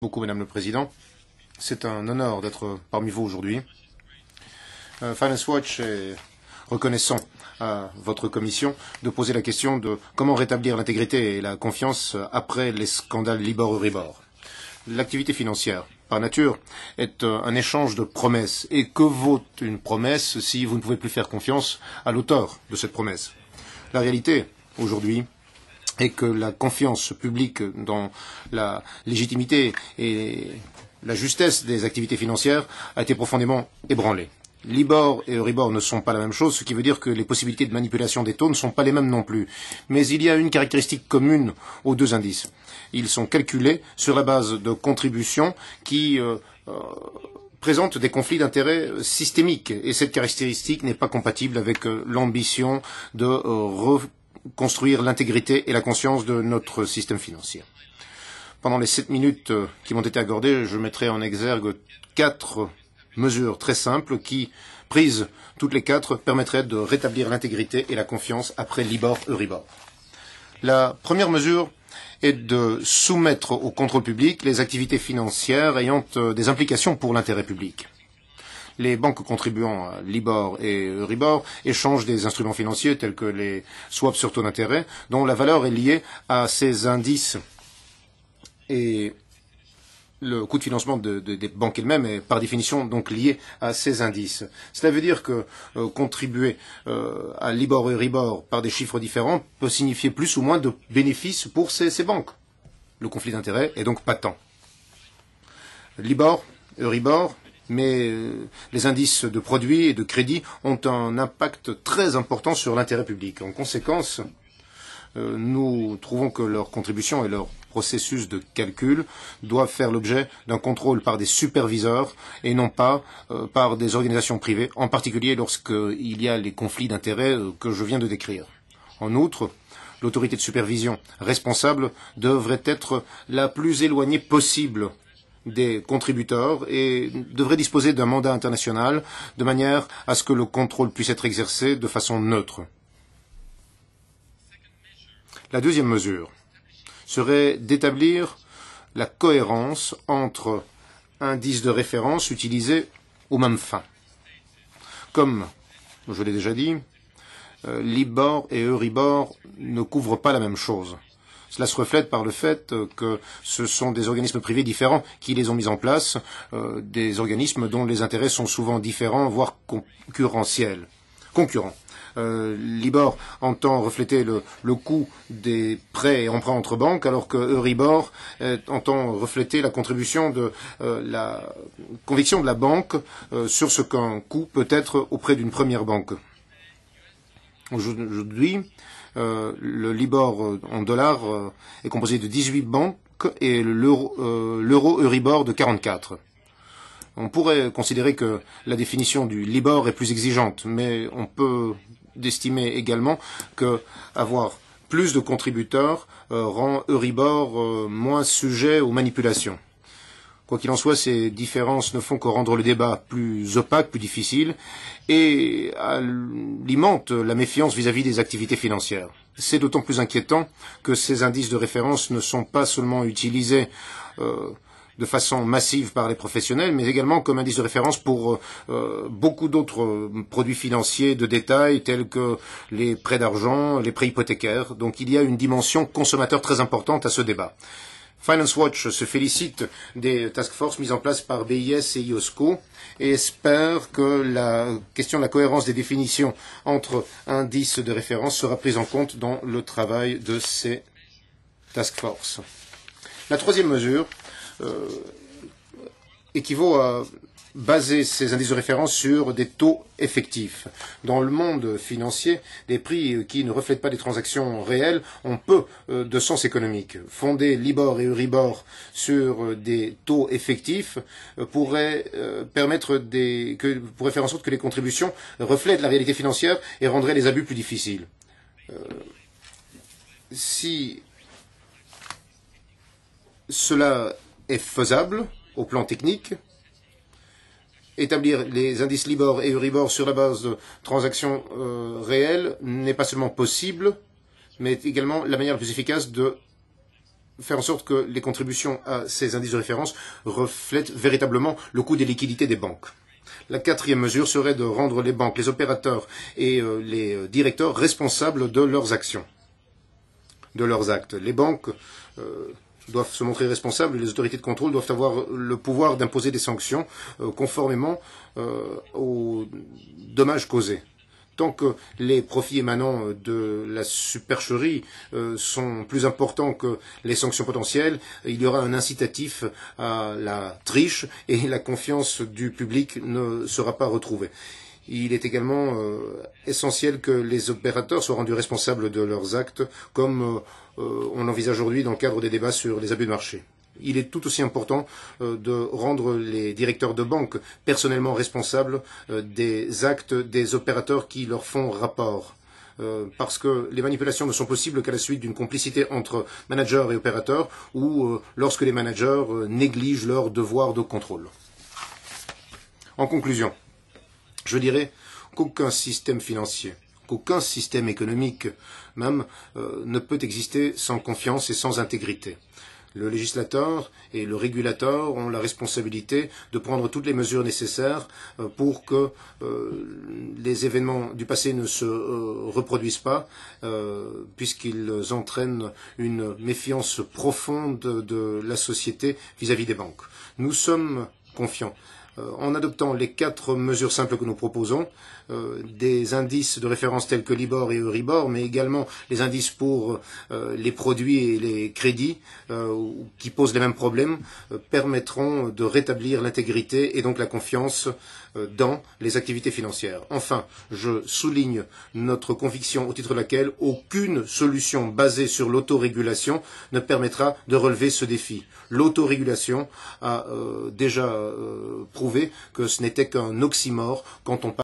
Beaucoup, Madame le Président. C'est un honneur d'être parmi vous aujourd'hui. Finance Watch est reconnaissant à votre commission de poser la question de comment rétablir l'intégrité et la confiance après les scandales Libor-Euribor. L'activité financière, par nature, est un échange de promesses. Et que vaut une promesse si vous ne pouvez plus faire confiance à l'auteur de cette promesse? La réalité, aujourd'hui, et que la confiance publique dans la légitimité et la justesse des activités financières a été profondément ébranlée. Libor et Euribor ne sont pas la même chose, ce qui veut dire que les possibilités de manipulation des taux ne sont pas les mêmes non plus. Mais il y a une caractéristique commune aux deux indices. Ils sont calculés sur la base de contributions qui présentent des conflits d'intérêts systémiques. Et cette caractéristique n'est pas compatible avec l'ambition de construire l'intégrité et la conscience de notre système financier. Pendant les 7 minutes qui m'ont été accordées, je mettrai en exergue 4 mesures très simples qui, prises toutes les 4, permettraient de rétablir l'intégrité et la confiance après Libor-Euribor. La première mesure est de soumettre au contrôle public les activités financières ayant des implications pour l'intérêt public. Les banques contribuant à Libor et Euribor échangent des instruments financiers tels que les swaps sur taux d'intérêt, dont la valeur est liée à ces indices. Et le coût de financement des banques elles-mêmes est par définition donc lié à ces indices. Cela veut dire que contribuer à Libor et Euribor par des chiffres différents peut signifier plus ou moins de bénéfices pour ces banques. Le conflit d'intérêts est donc patent. Libor, Euribor, mais les indices de produits et de crédits ont un impact très important sur l'intérêt public. En conséquence, nous trouvons que leur contribution et leur processus de calcul doivent faire l'objet d'un contrôle par des superviseurs et non pas par des organisations privées, en particulier lorsqu'il y a les conflits d'intérêts que je viens de décrire. En outre, l'autorité de supervision responsable devrait être la plus éloignée possible des contributeurs et devrait disposer d'un mandat international de manière à ce que le contrôle puisse être exercé de façon neutre. La deuxième mesure serait d'établir la cohérence entre indices de référence utilisés aux mêmes fins. Comme je l'ai déjà dit, Libor et Euribor ne couvrent pas la même chose. Cela se reflète par le fait que ce sont des organismes privés différents qui les ont mis en place, des organismes dont les intérêts sont souvent différents, voire concurrents. Libor entend refléter le coût des prêts et emprunts entre banques, alors que Euribor entend refléter la contribution de la conviction de la banque sur ce qu'un coût peut être auprès d'une première banque. Aujourd'hui, le Libor en dollars est composé de 18 banques et l'euro Euribor de 44. On pourrait considérer que la définition du Libor est plus exigeante, mais on peut estimer également que avoir plus de contributeurs rend Euribor moins sujet aux manipulations. Quoi qu'il en soit, ces différences ne font que rendre le débat plus opaque, plus difficile, et alimentent la méfiance vis-à-vis des activités financières. C'est d'autant plus inquiétant que ces indices de référence ne sont pas seulement utilisés de façon massive par les professionnels, mais également comme indice de référence pour beaucoup d'autres produits financiers de détail, tels que les prêts d'argent, les prêts hypothécaires. Donc il y a une dimension consommateur très importante à ce débat. Finance Watch se félicite des task forces mises en place par BIS et IOSCO et espère que la question de la cohérence des définitions entre indices de référence sera prise en compte dans le travail de ces task forces. La troisième mesure équivaut à baser ces indices de référence sur des taux effectifs. Dans le monde financier, des prix qui ne reflètent pas des transactions réelles ont peu de sens économique. Fonder Libor et Euribor sur des taux effectifs pourrait faire en sorte que les contributions reflètent la réalité financière et rendraient les abus plus difficiles. Si cela est faisable au plan technique, établir les indices Libor et Euribor sur la base de transactions réelles n'est pas seulement possible, mais également la manière la plus efficace de faire en sorte que les contributions à ces indices de référence reflètent véritablement le coût des liquidités des banques. La quatrième mesure serait de rendre les banques, les opérateurs et les directeurs responsables de leurs actions, de leurs actes. Les banques doivent se montrer responsables et les autorités de contrôle doivent avoir le pouvoir d'imposer des sanctions conformément aux dommages causés. Tant que les profits émanant de la supercherie sont plus importants que les sanctions potentielles, il y aura un incitatif à la triche et la confiance du public ne sera pas retrouvée. Il est également essentiel que les opérateurs soient rendus responsables de leurs actes, comme on envisage aujourd'hui dans le cadre des débats sur les abus de marché. Il est tout aussi important de rendre les directeurs de banque personnellement responsables des actes des opérateurs qui leur font rapport. Parce que les manipulations ne sont possibles qu'à la suite d'une complicité entre managers et opérateurs ou lorsque les managers négligent leur devoir de contrôle. En conclusion, je dirais qu'aucun système financier, qu'aucun système économique même ne peut exister sans confiance et sans intégrité. Le législateur et le régulateur ont la responsabilité de prendre toutes les mesures nécessaires pour que les événements du passé ne se reproduisent pas, puisqu'ils entraînent une méfiance profonde de la société vis-à-vis des banques. Nous sommes confiants. En adoptant les 4 mesures simples que nous proposons, des indices de référence tels que Libor et Euribor, mais également les indices pour les produits et les crédits qui posent les mêmes problèmes, permettront de rétablir l'intégrité et donc la confiance dans les activités financières. Enfin, je souligne notre conviction au titre de laquelle aucune solution basée sur l'autorégulation ne permettra de relever ce défi. L'autorégulation a déjà prouvé que ce n'était qu'un oxymore quand on parle